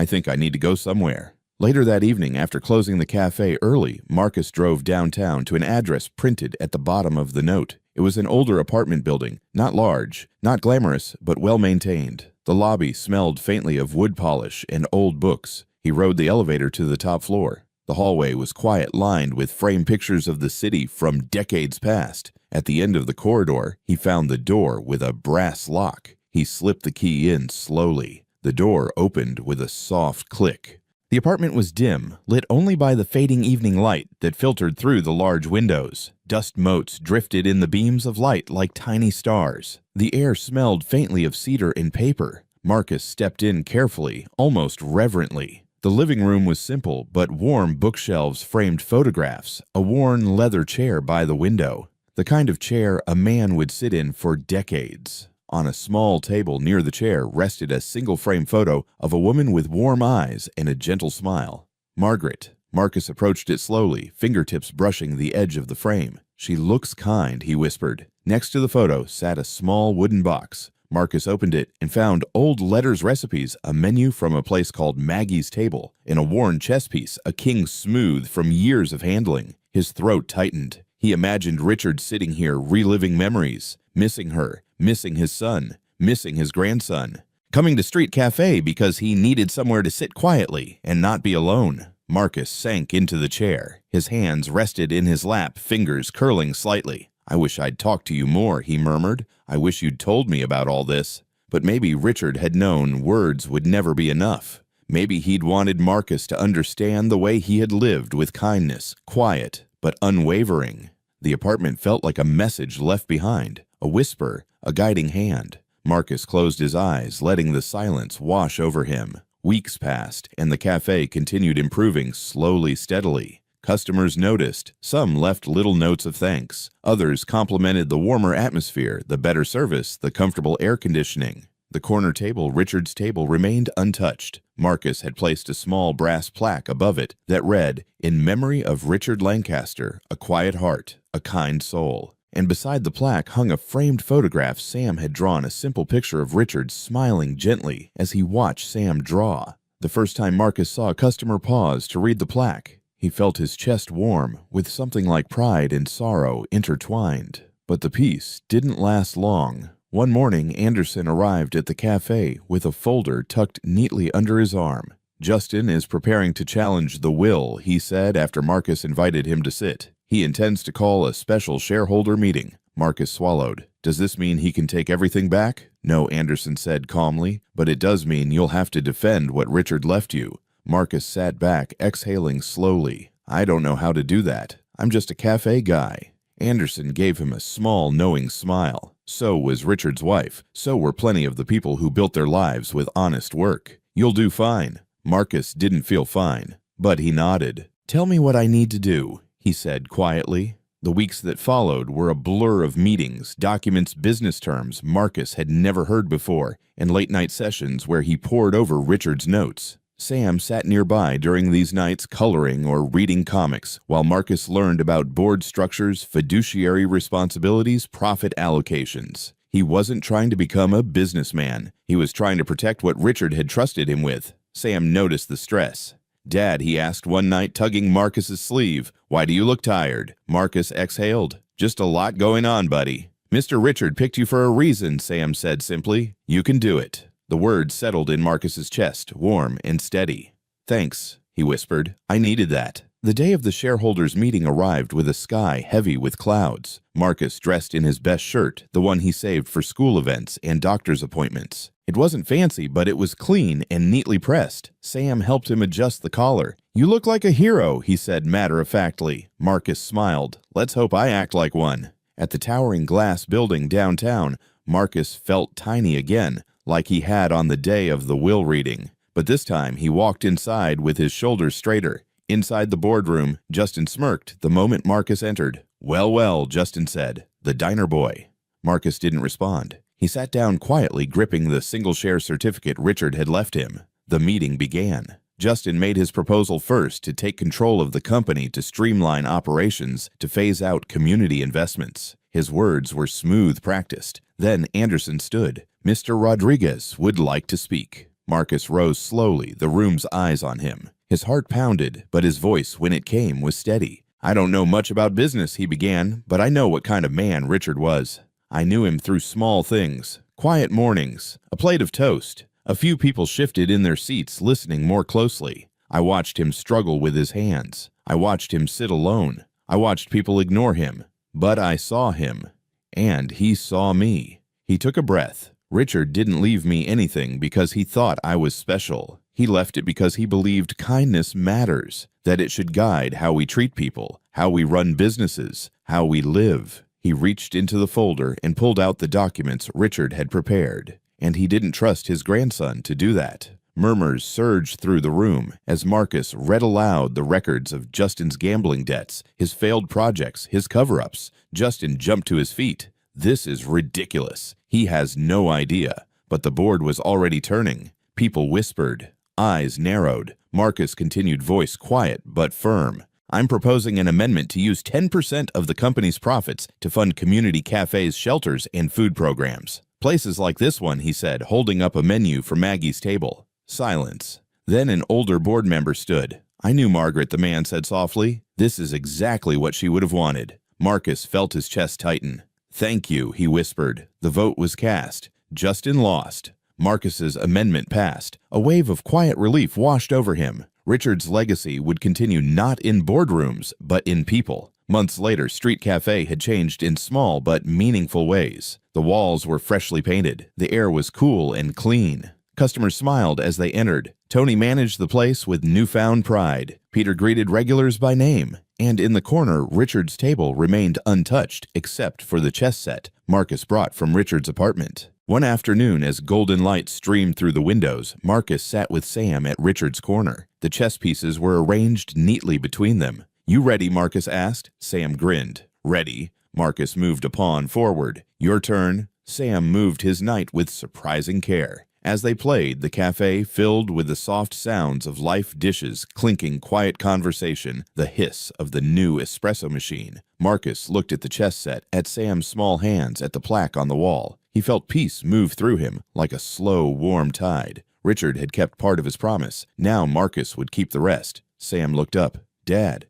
think I need to go somewhere." Later that evening, after closing the cafe early, Marcus drove downtown to an address printed at the bottom of the note. It was an older apartment building, not large, not glamorous, but well-maintained. The lobby smelled faintly of wood polish and old books. He rode the elevator to the top floor. The hallway was quiet, lined with framed pictures of the city from decades past. At the end of the corridor, he found the door with a brass lock. He slipped the key in slowly. The door opened with a soft click. The apartment was dim, lit only by the fading evening light that filtered through the large windows. Dust motes drifted in the beams of light like tiny stars. The air smelled faintly of cedar and paper. Marcus stepped in carefully, almost reverently. The living room was simple, but warm bookshelves framed photographs, a worn leather chair by the window, the kind of chair a man would sit in for decades. On a small table near the chair rested a single-frame photo of a woman with warm eyes and a gentle smile. "Margaret." Marcus approached it slowly, fingertips brushing the edge of the frame. "She looks kind," he whispered. Next to the photo sat a small wooden box. Marcus opened it and found old letters, recipes, a menu from a place called Maggie's Table, and a worn chess piece, a king smooth from years of handling. His throat tightened. He imagined Richard sitting here reliving memories, missing her, missing his son, missing his grandson, coming to Street Cafe because he needed somewhere to sit quietly and not be alone. Marcus sank into the chair. His hands rested in his lap, fingers curling slightly. "I wish I'd talked to you more," he murmured. "I wish you'd told me about all this." But maybe Richard had known words would never be enough. Maybe he'd wanted Marcus to understand the way he had lived, with kindness, quiet, but unwavering. The apartment felt like a message left behind, a whisper, a guiding hand. Marcus closed his eyes, letting the silence wash over him. Weeks passed, and the cafe continued improving slowly, steadily. Customers noticed. Some left little notes of thanks. Others complimented the warmer atmosphere, the better service, the comfortable air conditioning. The corner table, Richard's table, remained untouched. Marcus had placed a small brass plaque above it that read, "In memory of Richard Lancaster, a quiet heart, a kind soul." And beside the plaque hung a framed photograph Sam had drawn, a simple picture of Richard smiling gently as he watched Sam draw. The first time Marcus saw a customer pause to read the plaque, he felt his chest warm, with something like pride and sorrow intertwined. But the peace didn't last long. One morning, Anderson arrived at the cafe with a folder tucked neatly under his arm. "Justin is preparing to challenge the will," he said after Marcus invited him to sit. "He intends to call a special shareholder meeting." Marcus swallowed. "Does this mean he can take everything back?" "No," Anderson said calmly, "but it does mean you'll have to defend what Richard left you." Marcus sat back, exhaling slowly. "I don't know how to do that. I'm just a cafe guy." Anderson gave him a small, knowing smile. So was Richard's wife. So were plenty of the people who built their lives with honest work. "You'll do fine." Marcus didn't feel fine, but he nodded. "Tell me what I need to do," he said quietly. The weeks that followed were a blur of meetings, documents, business terms Marcus had never heard before, and late-night sessions where he pored over Richard's notes. Sam sat nearby during these nights, coloring or reading comics, while Marcus learned about board structures, fiduciary responsibilities, profit allocations. He wasn't trying to become a businessman. He was trying to protect what Richard had trusted him with. Sam noticed the stress. "Dad," he asked one night, tugging Marcus's sleeve, "why do you look tired?" Marcus exhaled. "Just a lot going on, buddy." "Mr. Richard picked you for a reason," Sam said simply. "You can do it." The words settled in Marcus's chest, warm and steady. "Thanks," he whispered. "I needed that." The day of the shareholders' meeting arrived with a sky heavy with clouds. Marcus dressed in his best shirt, the one he saved for school events and doctor's appointments. It wasn't fancy, but it was clean and neatly pressed. Sam helped him adjust the collar. "You look like a hero," he said matter-of-factly. Marcus smiled. "Let's hope I act like one." At the towering glass building downtown, Marcus felt tiny again, like he had on the day of the will reading. But this time he walked inside with his shoulders straighter. Inside the boardroom, Justin smirked the moment Marcus entered. "Well, well," Justin said. "The diner boy." Marcus didn't respond. He sat down quietly, gripping the single-share certificate Richard had left him. The meeting began. Justin made his proposal first to take control of the company, to streamline operations, to phase out community investments. His words were smooth practiced. Then Anderson stood. "Mr. Rodriguez would like to speak." Marcus rose slowly, the room's eyes on him. His heart pounded, but his voice, when it came, was steady. "I don't know much about business," he began, "but I know what kind of man Richard was. I knew him through small things, quiet mornings, a plate of toast. A few people shifted in their seats, listening more closely. I watched him struggle with his hands. I watched him sit alone. I watched people ignore him. But I saw him. And he saw me." He took a breath. "Richard didn't leave me anything because he thought I was special. He left it because he believed kindness matters, that it should guide how we treat people, how we run businesses, how we live." He reached into the folder and pulled out the documents Richard had prepared. And he didn't trust his grandson to do that. Murmurs surged through the room as Marcus read aloud the records of Justin's gambling debts, his failed projects, his cover-ups. Justin jumped to his feet. "This is ridiculous. He has no idea." But the board was already turning. People whispered. Eyes narrowed. Marcus continued, voice quiet but firm. "I'm proposing an amendment to use 10% of the company's profits to fund community cafes, shelters, and food programs. Places like this one," he said, holding up a menu for Maggie's table. Silence. Then an older board member stood. "I knew Margaret," the man said softly. "This is exactly what she would have wanted." Marcus felt his chest tighten. "Thank you," he whispered. The vote was cast. Justin lost. Marcus's amendment passed. A wave of quiet relief washed over him. Richard's legacy would continue not in boardrooms, but in people. Months later, Street Cafe had changed in small but meaningful ways. The walls were freshly painted. The air was cool and clean. Customers smiled as they entered. Tony managed the place with newfound pride. Peter greeted regulars by name. And in the corner, Richard's table remained untouched except for the chess set Marcus brought from Richard's apartment. One afternoon, as golden light streamed through the windows, Marcus sat with Sam at Richard's corner. The chess pieces were arranged neatly between them. "You ready?" Marcus asked. Sam grinned. "Ready." Marcus moved a pawn forward. "Your turn." Sam moved his knight with surprising care. As they played, the cafe filled with the soft sounds of life dishes, clinking quiet conversation, the hiss of the new espresso machine. Marcus looked at the chess set, at Sam's small hands, at the plaque on the wall. He felt peace move through him, like a slow, warm tide. Richard had kept part of his promise. Now Marcus would keep the rest. Sam looked up. "Dad."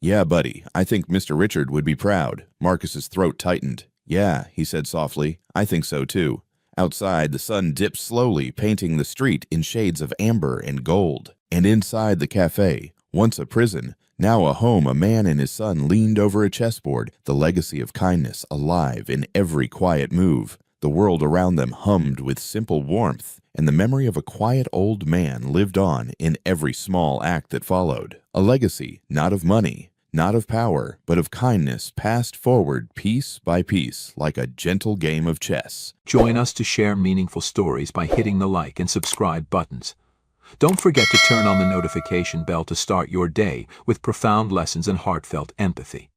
"Yeah, buddy, I think Mr. Richard would be proud." Marcus's throat tightened. "Yeah," he said softly, "I think so too." Outside, the sun dipped slowly, painting the street in shades of amber and gold. And inside the cafe, once a prison, now a home, a man and his son leaned over a chessboard, the legacy of kindness alive in every quiet move. The world around them hummed with simple warmth, and the memory of a quiet old man lived on in every small act that followed. A legacy, not of money, not of power, but of kindness passed forward piece by piece like a gentle game of chess. Join us to share meaningful stories by hitting the like and subscribe buttons. Don't forget to turn on the notification bell to start your day with profound lessons and heartfelt empathy.